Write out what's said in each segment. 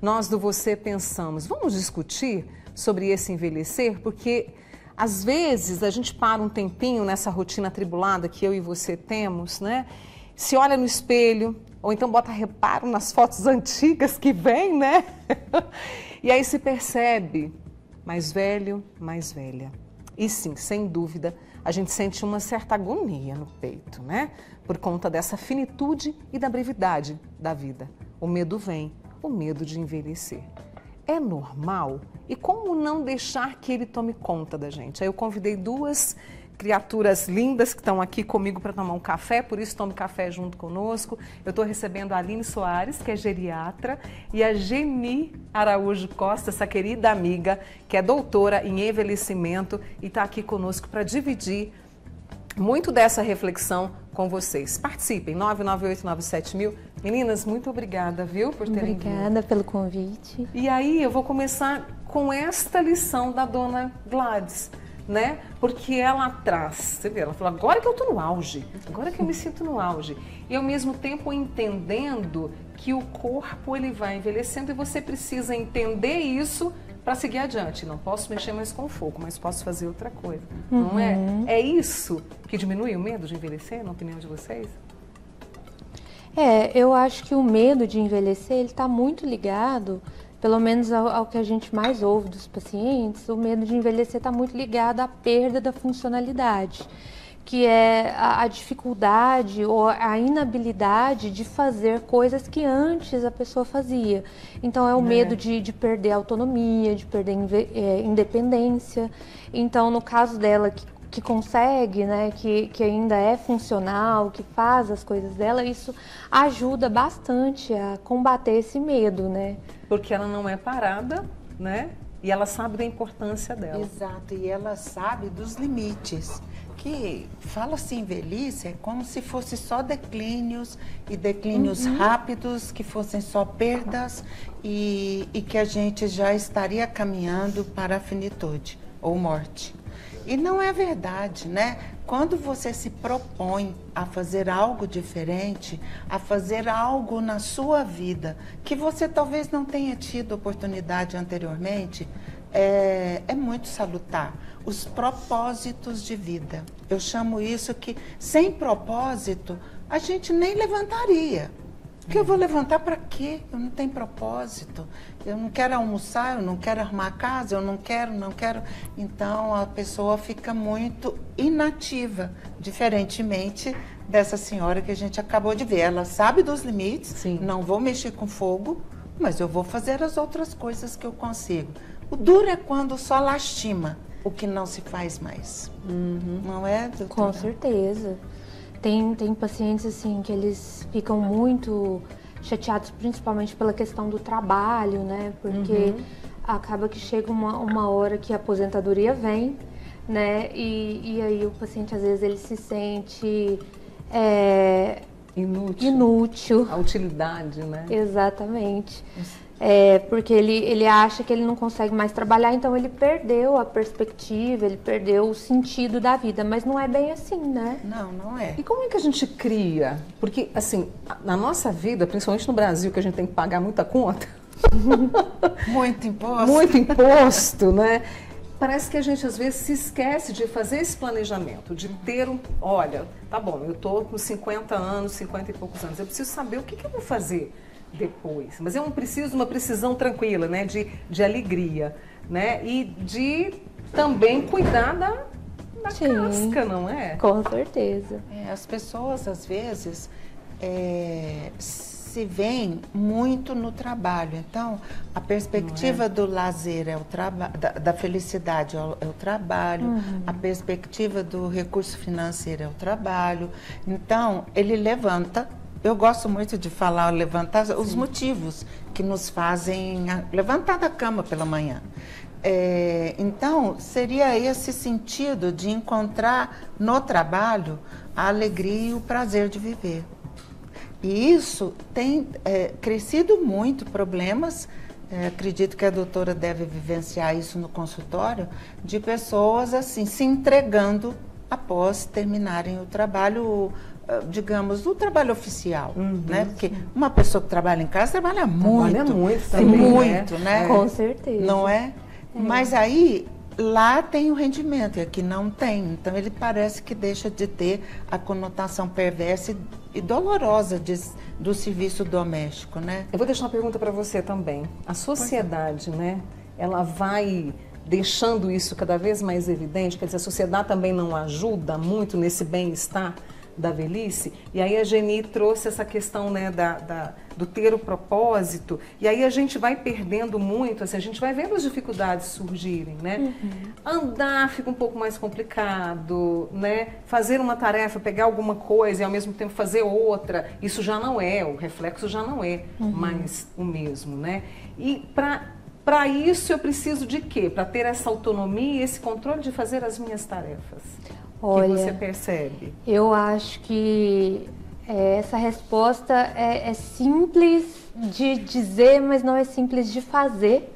nós do Você pensamos, vamos discutir sobre esse envelhecer? Porque às vezes a gente para um tempinho nessa rotina atribulada que eu e você temos, né? Se olha no espelho, ou então bota reparo nas fotos antigas que vem, né? E aí se percebe mais velho, mais velha. E sim, sem dúvida, a gente sente uma certa agonia no peito, né? Por conta dessa finitude e da brevidade da vida. O medo vem, o medo de envelhecer. É normal? E como não deixar que ele tome conta da gente? Aí eu convidei duas criaturas lindas que estão aqui comigo para tomar um café, por isso tome café junto conosco. Eu estou recebendo a Aline Soares, que é geriatra, e a Geni Araújo Costa, essa querida amiga, que é doutora em envelhecimento e está aqui conosco para dividir muito dessa reflexão com vocês. Participem, 998-97.000. Meninas, muito obrigada, viu, por terem vindo. Obrigada pelo convite. E aí eu vou começar com esta lição da dona Gladys, né? Porque ela traz, você vê, ela falou, agora que eu estou no auge, agora que eu me sinto no auge. E ao mesmo tempo entendendo que o corpo ele vai envelhecendo e você precisa entender isso para seguir adiante. Não posso mexer mais com o fogo, mas posso fazer outra coisa, não é? É isso que diminui o medo de envelhecer, na opinião de vocês? Eu acho que o medo de envelhecer, ele está muito ligado, pelo menos ao que a gente mais ouve dos pacientes, o medo de envelhecer está muito ligado à perda da funcionalidade, que é a dificuldade ou a inabilidade de fazer coisas que antes a pessoa fazia. Então é o medo de perder a autonomia, de perder independência. Então no caso dela que consegue, né, que ainda é funcional, que faz as coisas dela, isso ajuda bastante a combater esse medo, né? Porque ela não é parada, né? E ela sabe da importância dela. Exato, e ela sabe dos limites. Que fala-se em velhice é como se fosse só declínios e declínios rápidos, que fossem só perdas e que a gente já estaria caminhando para a finitude ou morte. E não é verdade, né? Quando você se propõe a fazer algo diferente, a fazer algo na sua vida, que você talvez não tenha tido oportunidade anteriormente, é muito salutar. Os propósitos de vida. Eu chamo isso que, sem propósito, a gente nem levantaria. Porque eu vou levantar para quê? Eu não tenho propósito. Eu não quero almoçar, eu não quero arrumar a casa, eu não quero. Então, a pessoa fica muito inativa, diferentemente dessa senhora que a gente acabou de ver. Ela sabe dos limites, Sim. Não vou mexer com fogo, mas eu vou fazer as outras coisas que eu consigo. O duro é quando só lastima o que não se faz mais. Não é, doutora? Com certeza. Tem pacientes assim que eles ficam muito chateados, principalmente pela questão do trabalho, né? Porque acaba que chega uma hora que a aposentadoria vem, né? E aí o paciente às vezes ele se sente inútil. A utilidade, né? Exatamente. Porque ele acha que ele não consegue mais trabalhar, então ele perdeu a perspectiva, ele perdeu o sentido da vida, mas não é bem assim, né? Não, não é. E como é que a gente cria? Porque, assim, na nossa vida, principalmente no Brasil, que a gente tem que pagar muita conta. Muito imposto. Muito imposto, né? Parece que a gente, às vezes, se esquece de fazer esse planejamento, de ter olha, tá bom, eu tô com 50 anos, 50 e poucos anos, eu preciso saber o que eu vou fazer depois. Mas eu preciso de uma precisão tranquila, né? De alegria, né? E de também cuidar da casca, não é? Com certeza. As pessoas, às vezes, se veem muito no trabalho. Então, a perspectiva do lazer é o trabalho, da felicidade é o trabalho, a perspectiva do recurso financeiro é o trabalho. Então, ele levanta. Eu gosto muito de falar, levantar os motivos que nos fazem levantar da cama pela manhã. Então, seria esse sentido de encontrar no trabalho a alegria e o prazer de viver. E isso tem crescido muito, problemas, acredito que a doutora deve vivenciar isso no consultório, de pessoas assim, se entregando após terminarem o trabalho digamos, do trabalho oficial, né? Porque uma pessoa que trabalha em casa trabalha muito. Trabalha muito também, muito, né? Com certeza. Não é? Mas aí, lá tem o rendimento, e aqui não tem. Então, ele parece que deixa de ter a conotação perversa e dolorosa do serviço doméstico, né? Eu vou deixar uma pergunta para você também. A sociedade, né, ela vai deixando isso cada vez mais evidente? Quer dizer, a sociedade também não ajuda muito nesse bem-estar da velhice? E aí a Geni trouxe essa questão, né, do ter o propósito, e aí a gente vai perdendo muito, assim, a gente vai vendo as dificuldades surgirem, né? Andar fica um pouco mais complicado, né? Fazer uma tarefa, pegar alguma coisa e ao mesmo tempo fazer outra, isso já não é, o reflexo já não é mais o mesmo, né? E para isso eu preciso de quê? Para ter essa autonomia e esse controle de fazer as minhas tarefas. Olha, que você percebe? Eu acho que essa resposta é simples de dizer, mas não é simples de fazer.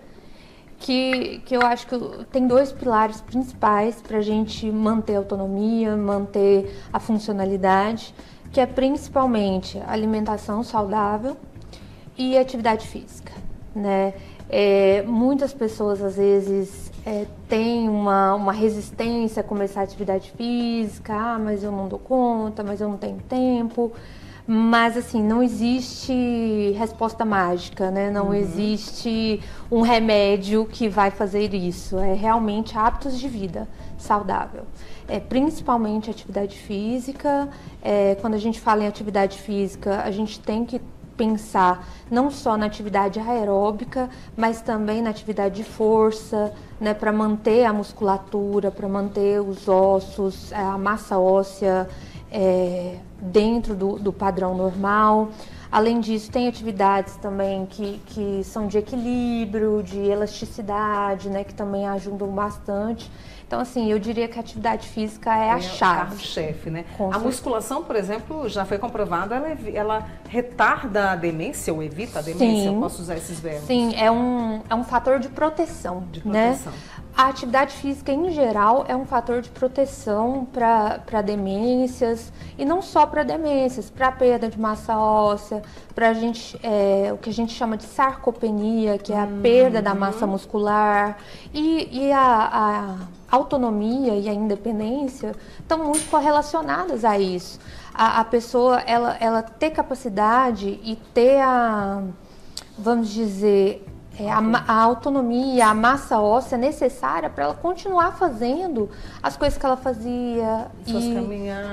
Que eu acho que tem 2 pilares principais para a gente manter a autonomia, manter a funcionalidade, que é principalmente alimentação saudável e atividade física, né? Muitas pessoas, às vezes, têm uma resistência a começar a atividade física, mas eu não dou conta, mas eu não tenho tempo. Mas, assim, não existe resposta mágica, né? Não existe um remédio que vai fazer isso. É realmente hábitos de vida saudável. Principalmente atividade física. Quando a gente fala em atividade física, a gente tem que pensar não só na atividade aeróbica, mas também na atividade de força, né, para manter a musculatura, para manter os ossos, a massa óssea dentro do padrão normal. Além disso, tem atividades também que são de equilíbrio, de elasticidade, né, que também ajudam bastante. Então, assim, eu diria que a atividade física é a chave. Carro-chefe, né? Com A certeza. musculação, por exemplo, já foi comprovado, ela retarda a demência ou evita a demência? Sim. Eu posso usar esses verbos? Sim, é um fator de proteção. De proteção. Né? A atividade física, em geral, é um fator de proteção para demências, e não só para demências, para perda de massa óssea, para o que a gente chama de sarcopenia, que é a perda da massa muscular, e a autonomia e a independência estão muito correlacionadas a isso. A pessoa, ela ter capacidade e ter vamos dizer, a autonomia, a massa óssea necessária para ela continuar fazendo as coisas que ela fazia.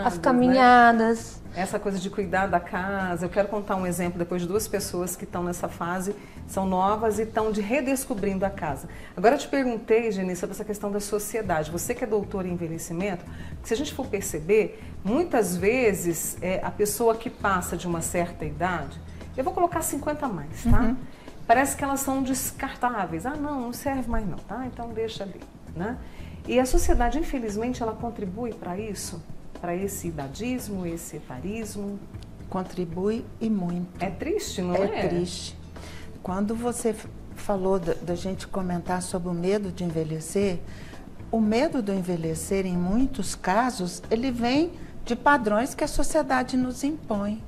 As caminhadas. Né? Essa coisa de cuidar da casa. Eu quero contar um exemplo depois de 2 pessoas que estão nessa fase, são novas e estão redescobrindo a casa. Agora eu te perguntei, Geni, sobre essa questão da sociedade. Você que é doutora em envelhecimento, se a gente for perceber, muitas vezes a pessoa que passa de uma certa idade, eu vou colocar 50 a mais, tá? Parece que elas são descartáveis. Ah, não serve mais não, tá? Então deixa ali, né? E a sociedade, infelizmente, ela contribui para isso, para esse idadismo, esse etarismo. Contribui e muito. É triste, não é? É triste. Quando você falou da gente comentar sobre o medo de envelhecer, o medo do envelhecer, em muitos casos, ele vem de padrões que a sociedade nos impõe,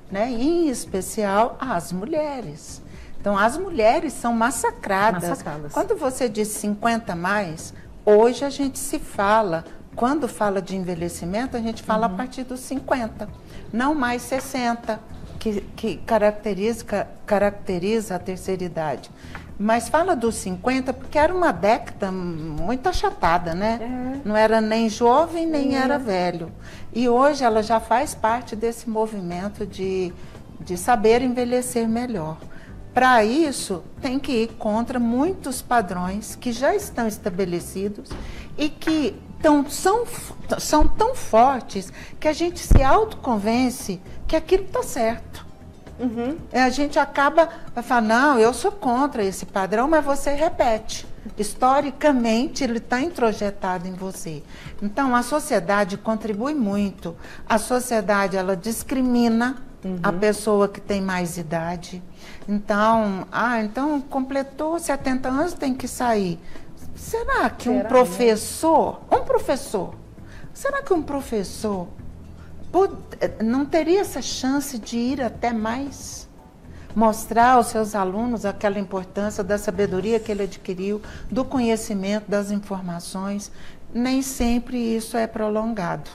né? Em especial as mulheres. Então, as mulheres são massacradas. Quando você diz 50 a mais, hoje a gente se fala, quando fala de envelhecimento, a gente fala a partir dos 50, não mais 60, que caracteriza a terceira idade. Mas fala dos 50 porque era uma década muito achatada, né? Não era nem jovem, nem era velho. E hoje ela já faz parte desse movimento de saber envelhecer melhor. Para isso, tem que ir contra muitos padrões que já estão estabelecidos e que são tão fortes que a gente se autoconvence que aquilo está certo. A gente acaba falando, não, eu sou contra esse padrão, mas você repete. Historicamente, ele está introjetado em você. Então, a sociedade contribui muito. A sociedade, ela discrimina a pessoa que tem mais idade. Então, então completou 70 anos, tem que sair. Será que um professor, será que um professor não teria essa chance de ir até mais? Mostrar aos seus alunos aquela importância da sabedoria que ele adquiriu, do conhecimento, das informações. Nem sempre isso é prolongado.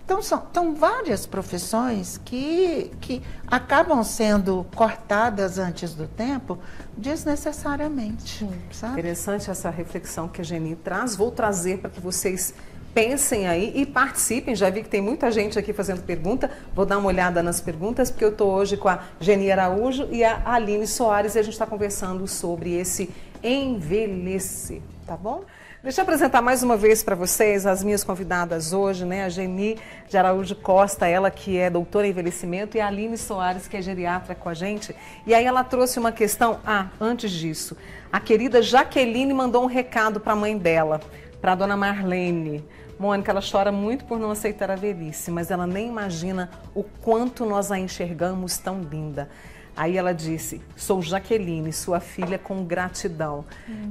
Então, são várias profissões que acabam sendo cortadas antes do tempo desnecessariamente. Sabe? Interessante essa reflexão que a Geni traz. Vou trazer para que vocês pensem aí e participem. Já vi que tem muita gente aqui fazendo pergunta. Vou dar uma olhada nas perguntas, porque eu estou hoje com a Geni Araújo e a Aline Soares e a gente está conversando sobre esse envelhecer, tá bom? Deixa eu apresentar mais uma vez para vocês as minhas convidadas hoje, né? A Geni de Araújo Costa, ela que é doutora em envelhecimento, e a Aline Soares, que é geriatra com a gente. E aí ela trouxe uma questão, antes disso, a querida Jaqueline mandou um recado para a mãe dela, para a dona Marlene. Mônica, ela chora muito por não aceitar a velhice, mas ela nem imagina o quanto nós a enxergamos tão linda. Aí ela disse, sou Jaqueline, sua filha, com gratidão.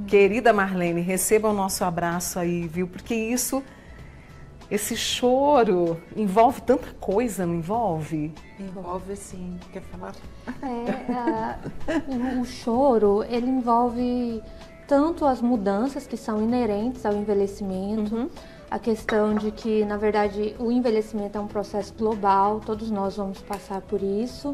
Querida Marlene, receba o nosso abraço aí, viu? Porque esse choro envolve tanta coisa, não envolve? Envolve sim, quer falar? O choro, ele envolve tanto as mudanças que são inerentes ao envelhecimento, a questão de que, na verdade, o envelhecimento é um processo global, todos nós vamos passar por isso.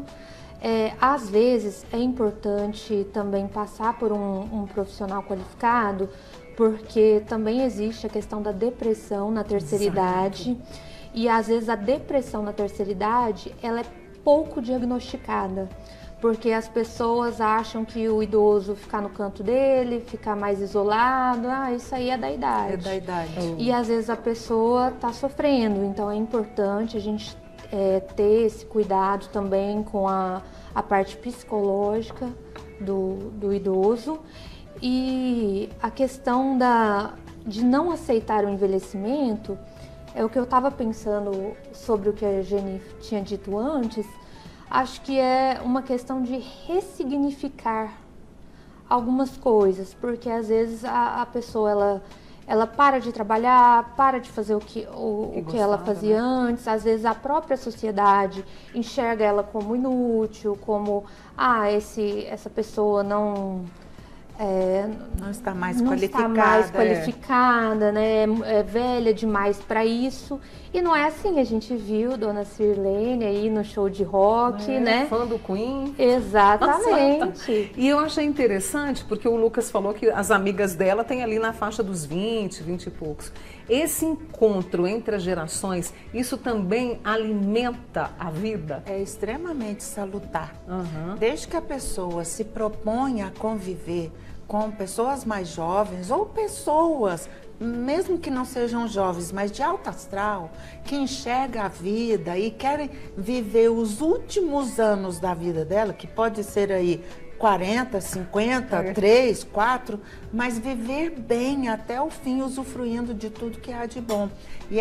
Às vezes é importante também passar por um profissional qualificado, porque também existe a questão da depressão na terceira idade, e às vezes a depressão na terceira idade ela é pouco diagnosticada, porque as pessoas acham que o idoso ficar no canto dele, ficar mais isolado, isso aí é da idade. É da idade. E às vezes a pessoa está sofrendo, então é importante a gente ter esse cuidado também com a parte psicológica do idoso. E a questão de não aceitar o envelhecimento é o que eu estava pensando sobre o que a Geni tinha dito antes. Acho que é uma questão de ressignificar algumas coisas, porque às vezes a pessoa ela para de trabalhar, para de fazer o que ela fazia antes. Às vezes a própria sociedade enxerga ela como inútil, como essa pessoa não está mais qualificada, né? É velha demais para isso. E não é assim, a gente viu Dona Sirlene aí no show de rock, né? Fã do Queen. Exatamente. E eu achei interessante, porque o Lucas falou que as amigas dela têm ali na faixa dos 20 e poucos. Esse encontro entre as gerações, isso também alimenta a vida? É extremamente salutar. Desde que a pessoa se propõe a conviver com pessoas mais jovens ou pessoas, mesmo que não sejam jovens, mas de alto astral, que enxerga a vida e querem viver os últimos anos da vida dela, que pode ser aí 40, 50, 3, 4, mas viver bem até o fim, usufruindo de tudo que há de bom. E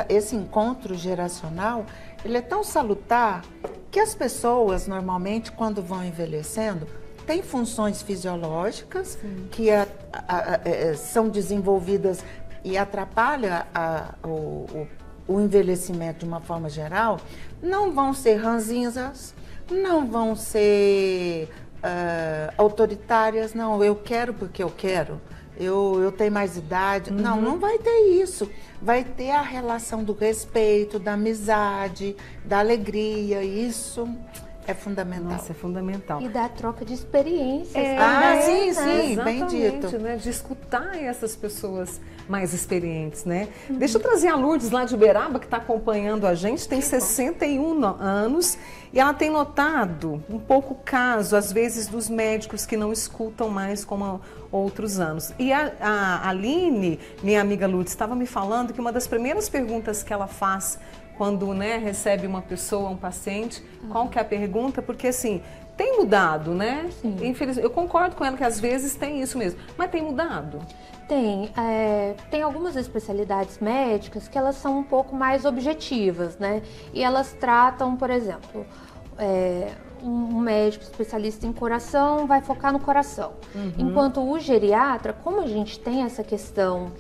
esse encontro geracional, ele é tão salutar que as pessoas, normalmente, quando vão envelhecendo, têm funções fisiológicas que são desenvolvidas e atrapalham o envelhecimento de uma forma geral, não vão ser ranzinhas, não vão ser autoritárias, não, eu quero porque eu quero, eu tenho mais idade. Não vai ter isso. Vai ter a relação do respeito, da amizade, da alegria, isso é fundamental. Nossa, é fundamental. E da troca de experiências. Sim, bem dito. Né? De escutar essas pessoas mais experientes, né? Deixa eu trazer a Lourdes lá de Uberaba, que está acompanhando a gente, tem 61 anos, e ela tem notado um pouco o caso, às vezes, dos médicos que não escutam mais como outros anos. E a Aline, minha amiga Lourdes, estava me falando que uma das primeiras perguntas que ela faz quando, né, recebe uma pessoa, um paciente, qual que é a pergunta? Porque, assim, tem mudado, né? Sim. Infelizmente, eu concordo com ela que às vezes tem isso mesmo, mas tem mudado? Tem algumas especialidades médicas que elas são um pouco mais objetivas, né? E elas tratam, por exemplo, um médico especialista em coração vai focar no coração. Enquanto o geriatra, como a gente tem essa questão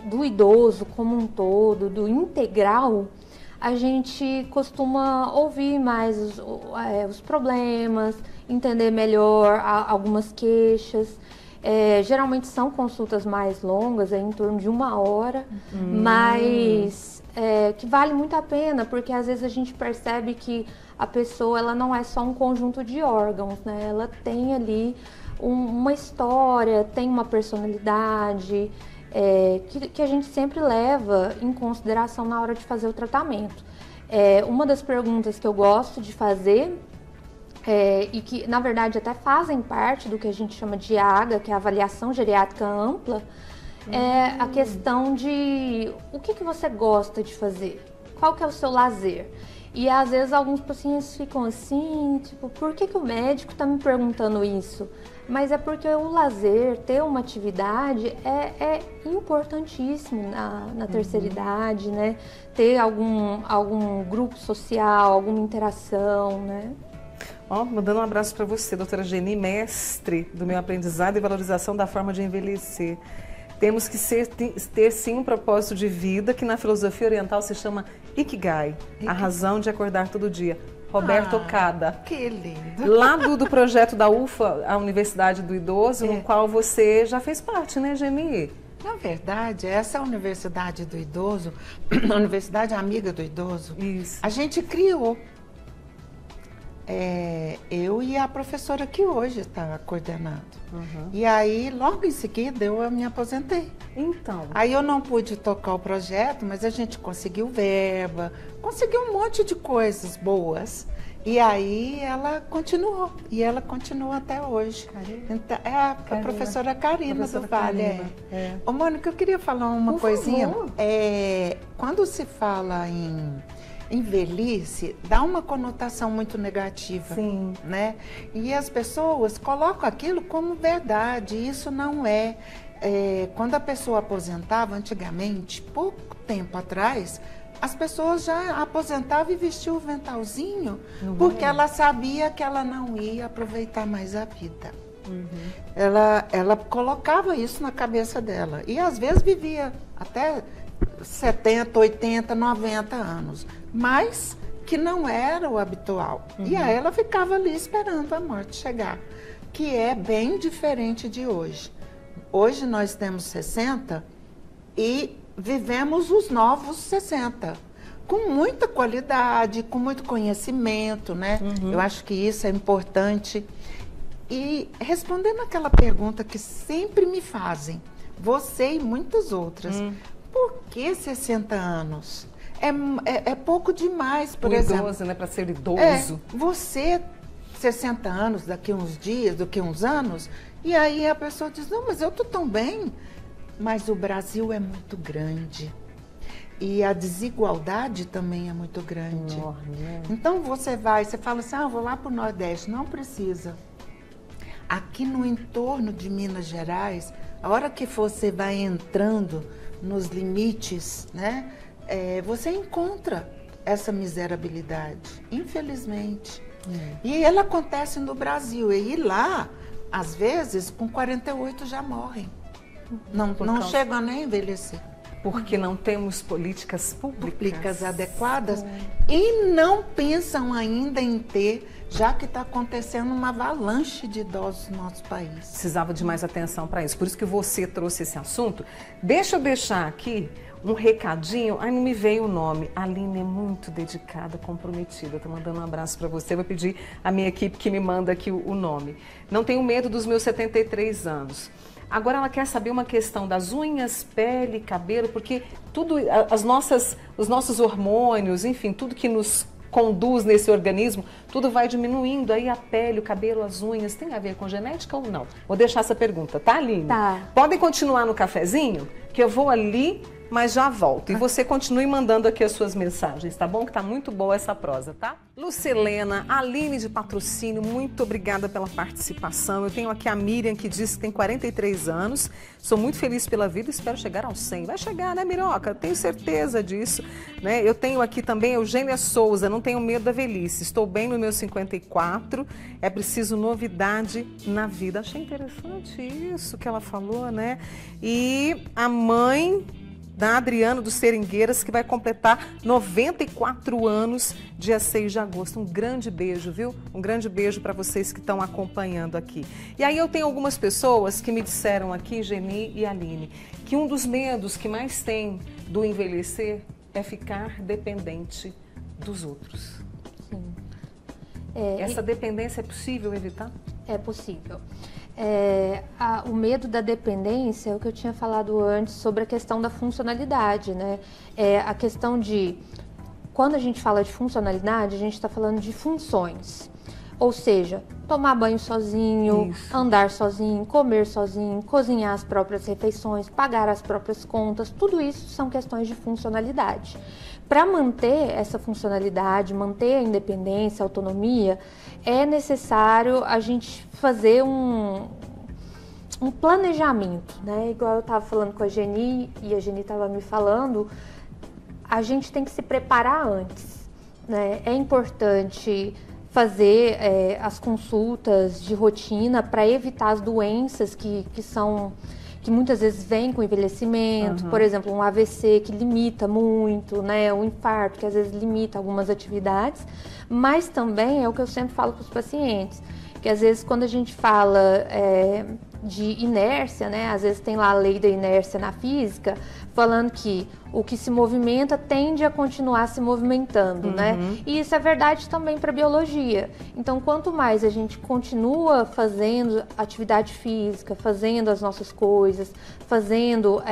do idoso como um todo, do integral, a gente costuma ouvir mais os problemas, entender melhor algumas queixas. Geralmente são consultas mais longas, em torno de 1 hora, mas que vale muito a pena, porque às vezes a gente percebe que a pessoa ela não é só um conjunto de órgãos, né? Ela tem ali uma história, tem uma personalidade, que a gente sempre leva em consideração na hora de fazer o tratamento. Uma das perguntas que eu gosto de fazer, e que na verdade até fazem parte do que a gente chama de AGA, que é a avaliação geriátrica ampla, é a questão de o que você gosta de fazer, qual que é o seu lazer. E às vezes alguns pacientes ficam assim, tipo, por que o médico está me perguntando isso? Mas é porque o lazer, ter uma atividade é importantíssimo na terceira idade, né? Ter algum grupo social, alguma interação, né? Mandando um abraço para você, doutora Geni, mestre do meu aprendizado e valorização da forma de envelhecer. Temos que ter sim um propósito de vida que na filosofia oriental se chama Ikigai, a razão de acordar todo dia. Roberto Okada. Que lindo. Lá do projeto da UFA, a Universidade do Idoso, no qual você já fez parte, né, Geni? Na verdade, essa Universidade do Idoso, a Universidade Amiga do Idoso, isso, a gente criou. Eu e a professora que hoje está coordenando. E aí, logo em seguida, eu me aposentei. Então. Aí eu não pude tocar o projeto, mas a gente conseguiu verba, conseguiu um monte de coisas boas. E aí ela continuou. E ela continua até hoje. Então, a professora Karina do Vale. Ô, Mônica, eu queria falar uma coisinha. Quando se fala em velhice, dá uma conotação muito negativa. Sim. Né? E as pessoas colocam aquilo como verdade. Isso não é. Quando a pessoa aposentava antigamente, pouco tempo atrás, as pessoas já aposentavam e vestiam o ventalzinho, porque ela sabia que ela não ia aproveitar mais a vida. Ela colocava isso na cabeça dela. E às vezes vivia até 70, 80, 90 anos. Mas que não era o habitual. E aí ela ficava ali esperando a morte chegar, que é bem diferente de hoje. Hoje nós temos 60 e vivemos os novos 60, com muita qualidade, com muito conhecimento, né? Eu acho que isso é importante. E respondendo aquela pergunta que sempre me fazem, você e muitas outras, por que 60 anos? É pouco demais, por exemplo. Idoso, né? Para ser idoso. Você, 60 anos, daqui uns dias, daqui uns anos, e aí a pessoa diz, não, mas eu estou tão bem. Mas o Brasil é muito grande. E a desigualdade também é muito grande. Enorme, né? Então você fala assim, vou lá para o Nordeste. Não precisa. Aqui no entorno de Minas Gerais, a hora que você vai entrando nos limites, né? Você encontra essa miserabilidade, infelizmente. E ela acontece no Brasil. E lá, às vezes, com 48 já morrem. Não chegam nem a envelhecer. Porque não temos políticas públicas adequadas e não pensam ainda em ter, já que está acontecendo uma avalanche de idosos no nosso país. Precisava de mais atenção para isso. Por isso que você trouxe esse assunto. Deixa eu deixar aqui um recadinho. Ai, não me veio o nome. A Aline é muito dedicada, comprometida. Estou mandando um abraço para você. Vou pedir à minha equipe que me manda aqui o nome. Não tenho medo dos meus 73 anos. Agora ela quer saber uma questão das unhas, pele, cabelo, porque tudo, os nossos hormônios, enfim, tudo que nos conduz nesse organismo, tudo vai diminuindo. Aí a pele, o cabelo, as unhas, tem a ver com genética ou não? Vou deixar essa pergunta, tá, Aline? Tá. Podem continuar no cafezinho, que que eu vou ali, mas já volto. E você continue mandando aqui as suas mensagens, tá bom? Que tá muito boa essa prosa, tá? Lucilena, Aline de Patrocínio, muito obrigada pela participação. Eu tenho aqui a Miriam, que diz que tem 43 anos. Sou muito feliz pela vida e espero chegar aos 100. Vai chegar, né, Miroca? Tenho certeza disso, né? Eu tenho aqui também Eugênia Souza, não tenho medo da velhice. Estou bem no meu 54. É preciso novidade na vida. Achei interessante isso que ela falou, né? E a mãe da Adriana dos Seringueiras, que vai completar 94 anos, dia 6 de agosto. Um grande beijo, viu? Um grande beijo para vocês que estão acompanhando aqui. E aí eu tenho algumas pessoas que me disseram aqui, Geni e Aline, que um dos medos que mais tem do envelhecer é ficar dependente dos outros. Sim. Essa dependência é possível evitar? É possível. O medo da dependência é o que eu tinha falado antes sobre a questão da funcionalidade, né? A questão de, quando a gente fala de funcionalidade, a gente está falando de funções. Ou seja, tomar banho sozinho, andar sozinho, comer sozinho, cozinhar as próprias refeições, pagar as próprias contas, tudo isso são questões de funcionalidade. Para manter essa funcionalidade, manter a independência, a autonomia, é necessário a gente fazer um planejamento, né? Igual eu estava falando com a Geni e a Geni estava me falando, a gente tem que se preparar antes, né? É importante fazer as consultas de rotina para evitar as doenças que muitas vezes vêm com o envelhecimento, por exemplo, um AVC que limita muito, né? Um infarto que às vezes limita algumas atividades, mas também é o que eu sempre falo para os pacientes, que às vezes quando a gente fala de inércia, né? Às vezes tem lá a lei da inércia na física, falando que o que se movimenta tende a continuar se movimentando, né? E isso é verdade também para a biologia. Então, quanto mais a gente continua fazendo atividade física, fazendo as nossas coisas, fazendo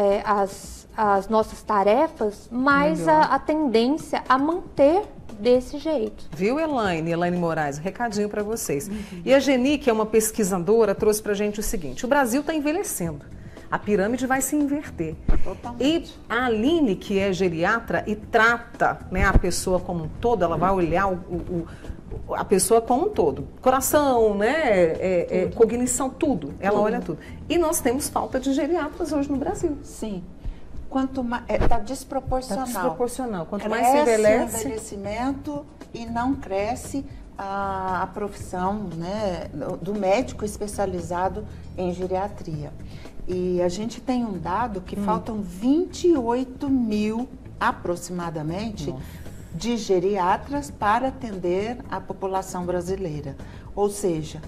as nossas tarefas, mais a tendência a manter desse jeito. Viu, Elaine Moraes? Recadinho para vocês. E a Geni, que é uma pesquisadora, trouxe para a gente o seguinte: o Brasil está envelhecendo. A pirâmide vai se inverter. Totalmente. E a Aline, que é geriatra e trata, né, a pessoa como um todo, ela vai olhar a pessoa como um todo. Coração, né, cognição, tudo. Ela olha tudo. E nós temos falta de geriatras hoje no Brasil. Sim. Quanto mais está desproporcional. Está desproporcional. Quanto cresce mais se envelhece, o envelhecimento e não cresce a profissão, né, do médico especializado em geriatria. E a gente tem um dado que faltam 28 mil aproximadamente de geriatras para atender a população brasileira. Ou seja,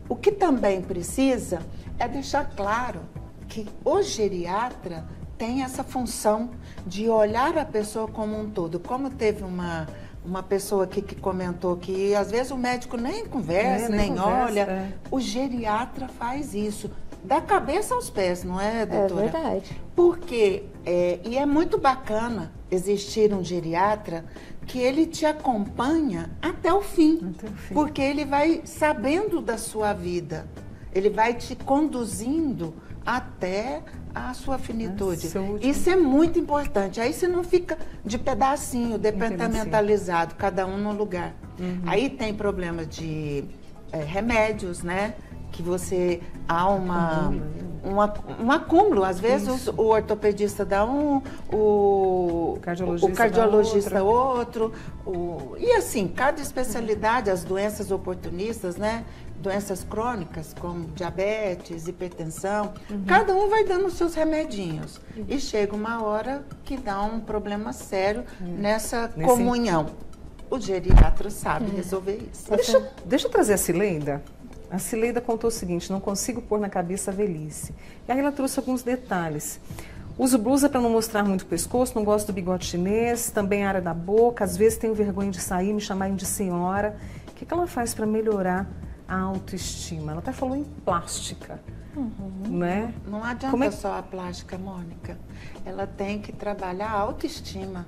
o que também precisa é deixar claro que o geriatra tem essa função de olhar a pessoa como um todo. Como teve uma pessoa aqui que comentou que às vezes o médico nem conversa, nem olha. O geriatra faz isso, da cabeça aos pés, não é, doutora? É verdade. Porque, e é muito bacana existir um geriatra que ele te acompanha até o fim. Porque ele vai sabendo da sua vida, ele vai te conduzindo até a sua finitude. Isso é muito importante. Aí você não fica de pedacinho, departamentalizado, cada um no lugar. Aí tem problema de remédios, né? Que você há um acúmulo. Às vezes o ortopedista dá o cardiologista outro. E assim, cada especialidade, as doenças oportunistas, né? Doenças crônicas, como diabetes, hipertensão, cada um vai dando os seus remedinhos. E chega uma hora que dá um problema sério nessa comunhão. O geriatra sabe resolver isso. Deixa eu trazer a Cileida. A Cileida contou o seguinte: não consigo pôr na cabeça a velhice. E aí ela trouxe alguns detalhes. Uso blusa para não mostrar muito o pescoço, não gosto do bigode chinês, também a área da boca, às vezes tenho vergonha de sair, me chamarem de senhora. O que ela faz para melhorar a autoestima? Ela até falou em plástica, né? Não adianta só a plástica, Mônica. Ela tem que trabalhar a autoestima.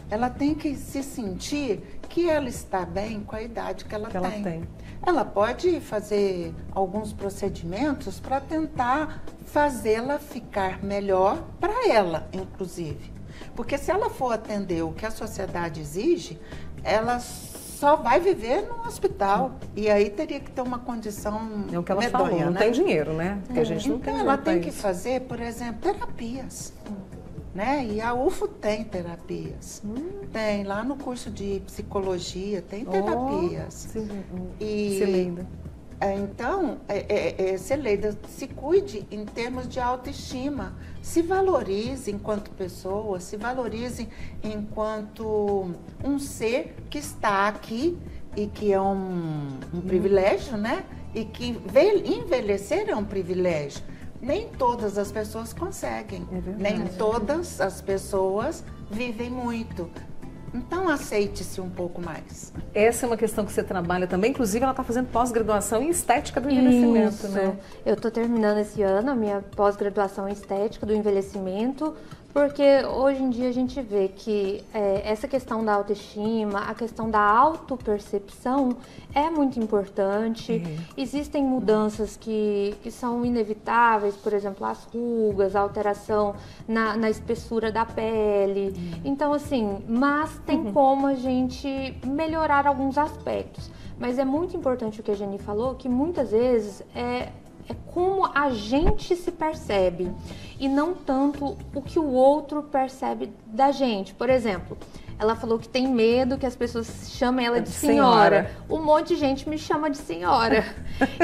Ela tem que se sentir que ela está bem com a idade que ela tem. ela pode fazer alguns procedimentos para tentar fazê-la ficar melhor para ela, inclusive. Porque se ela for atender o que a sociedade exige, ela só vai viver no hospital. E aí teria que ter uma condição É o que ela medonha, falou, não né? tem dinheiro, né? Porque a gente não Então tem ela dinheiro tem pra que isso. fazer, por exemplo, terapias. Né? E a UFO tem terapias. Tem lá no curso de psicologia, tem terapias. E, Cileida. então, Cileida, se cuide em termos de autoestima. Se valorize enquanto pessoa, se valorize enquanto um ser que está aqui e que é um privilégio, né? E que envelhecer é um privilégio. Nem todas as pessoas conseguem, nem todas as pessoas vivem muito. Então, aceite-se um pouco mais. Essa é uma questão que você trabalha também, inclusive ela está fazendo pós-graduação em estética do envelhecimento, Isso. né? Eu estou terminando esse ano a minha pós-graduação em estética do envelhecimento, porque hoje em dia a gente vê que essa questão da autoestima, a questão da autopercepção é muito importante. Existem mudanças que são inevitáveis, por exemplo, as rugas, a alteração na espessura da pele. Então, assim, mas tem como a gente melhorar alguns aspectos. Mas é muito importante o que a Geni falou, que muitas vezes é como a gente se percebe e não tanto o que o outro percebe da gente. Por exemplo, ela falou que tem medo que as pessoas chamem ela de senhora. Um monte de gente me chama de senhora.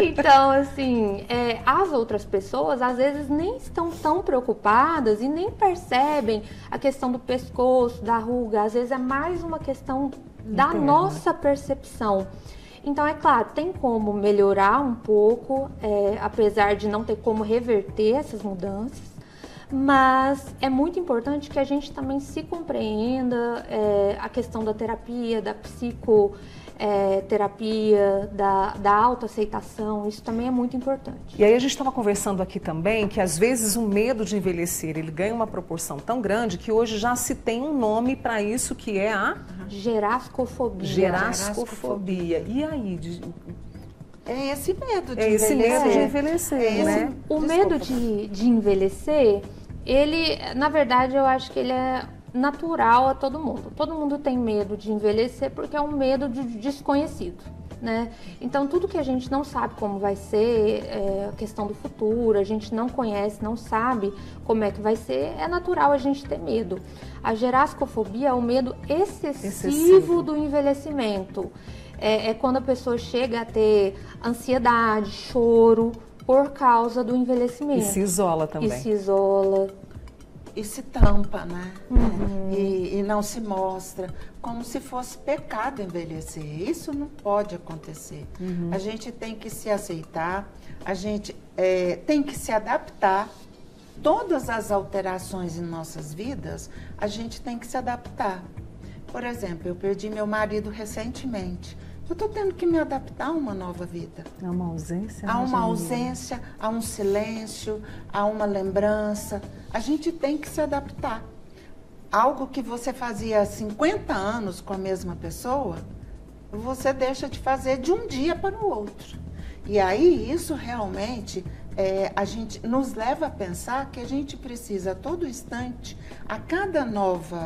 Então, assim, as outras pessoas às vezes nem estão tão preocupadas e nem percebem a questão do pescoço, da ruga. Às vezes é mais uma questão da nossa percepção. Então, é claro, tem como melhorar um pouco, apesar de não ter como reverter essas mudanças, mas é muito importante que a gente também se compreenda a questão da terapia, da psicoterapia, da autoaceitação, isso também é muito importante. E aí a gente estava conversando aqui também que às vezes o medo de envelhecer, ele ganha uma proporção tão grande que hoje já se tem um nome para isso, que é a Gerascofobia. Gerascofobia. E aí? É esse medo de É esse envelhecer. medo de envelhecer, né? O medo de envelhecer, ele, na verdade, eu acho que ele é natural a todo mundo. Todo mundo tem medo de envelhecer porque é um medo de desconhecido, né? Então, tudo que a gente não sabe como vai ser, a questão do futuro, a gente não conhece, não sabe como é que vai ser, é natural a gente ter medo. A gerascofobia é o medo excessivo do envelhecimento. É quando a pessoa chega a ter ansiedade, choro por causa do envelhecimento. E se isola também. E se isola. E se tampa, né? E não se mostra, como se fosse pecado envelhecer. Isso não pode acontecer. A gente tem que se aceitar, a gente tem que se adaptar. Todas as alterações em nossas vidas, a gente tem que se adaptar. Por exemplo, eu perdi meu marido recentemente. Eu estou tendo que me adaptar a uma nova vida. Há uma ausência? Há uma ausência, há um silêncio, há uma lembrança. A gente tem que se adaptar. Algo que você fazia há 50 anos com a mesma pessoa, você deixa de fazer de um dia para o outro. E aí, isso realmente a gente nos leva a pensar que a gente precisa a todo instante, a cada novo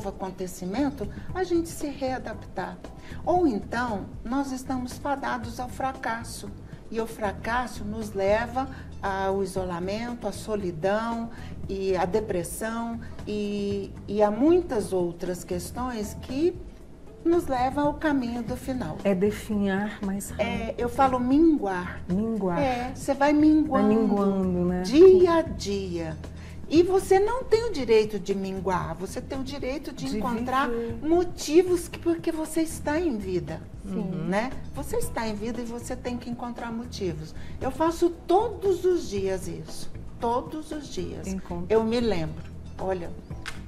acontecimento, a gente se readaptar. Ou então, nós estamos fadados ao fracasso. E o fracasso nos leva ao isolamento, à solidão, e à depressão e a muitas outras questões que nos levam ao caminho do final. É definhar mais rápido. Eu falo minguar. Minguar. Você vai minguando. Vai minguando, né? Dia a dia. E você não tem o direito de minguar, você tem o direito de encontrar motivos porque você está em vida. Né? Você está em vida e você tem que encontrar motivos. Eu faço todos os dias isso. Todos os dias. Eu me lembro. Olha,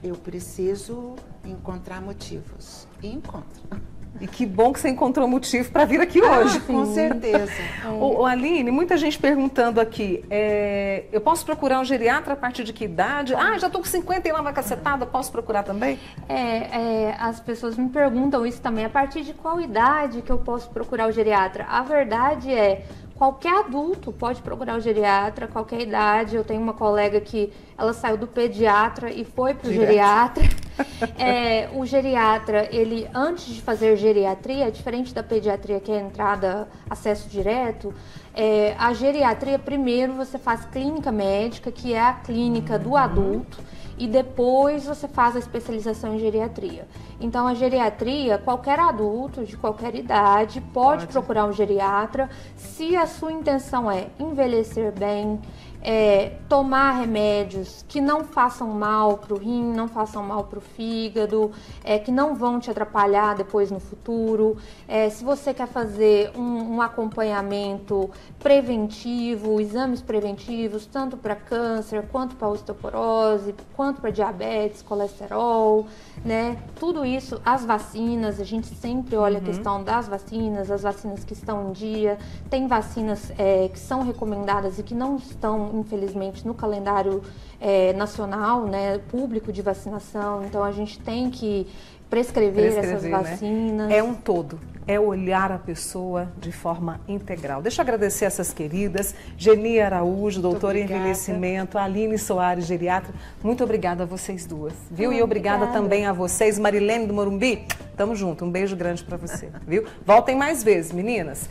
eu preciso encontrar motivos. E encontro. E que bom que você encontrou motivo para vir aqui hoje. Com certeza. Ô, Aline, muita gente perguntando aqui, eu posso procurar um geriatra a partir de que idade? Ah, já estou com 50 e lá vai cacetada, posso procurar também? As pessoas me perguntam isso também, a partir de qual idade que eu posso procurar o geriatra? A verdade é, qualquer adulto pode procurar o geriatra, qualquer idade. Eu tenho uma colega que ela saiu do pediatra e foi para o geriatra. O geriatra, ele antes de fazer geriatria, diferente da pediatria que é entrada, acesso direto, a geriatria primeiro você faz clínica médica, que é a clínica do adulto, e depois você faz a especialização em geriatria. Então, a geriatria, qualquer adulto de qualquer idade pode procurar um geriatra se a sua intenção é envelhecer bem, tomar remédios que não façam mal para o rim, não façam mal para o fígado, que não vão te atrapalhar depois no futuro. Se você quer fazer um acompanhamento preventivo, exames preventivos, tanto para câncer, quanto para osteoporose, quanto para diabetes, colesterol, né? Tudo isso, as vacinas, a gente sempre olha a questão das vacinas, as vacinas que estão em dia. Tem vacinas que são recomendadas e que não estão, infelizmente, no calendário nacional, né, público de vacinação. Então, a gente tem que prescrever essas vacinas. Né? É um todo, é olhar a pessoa de forma integral. Deixa eu agradecer essas queridas, Geni Araújo, doutora em envelhecimento, Aline Soares, geriatra. Muito obrigada a vocês duas, viu? E obrigada também a vocês, Marilene do Morumbi. Tamo junto, um beijo grande para você, viu? Voltem mais vezes, meninas.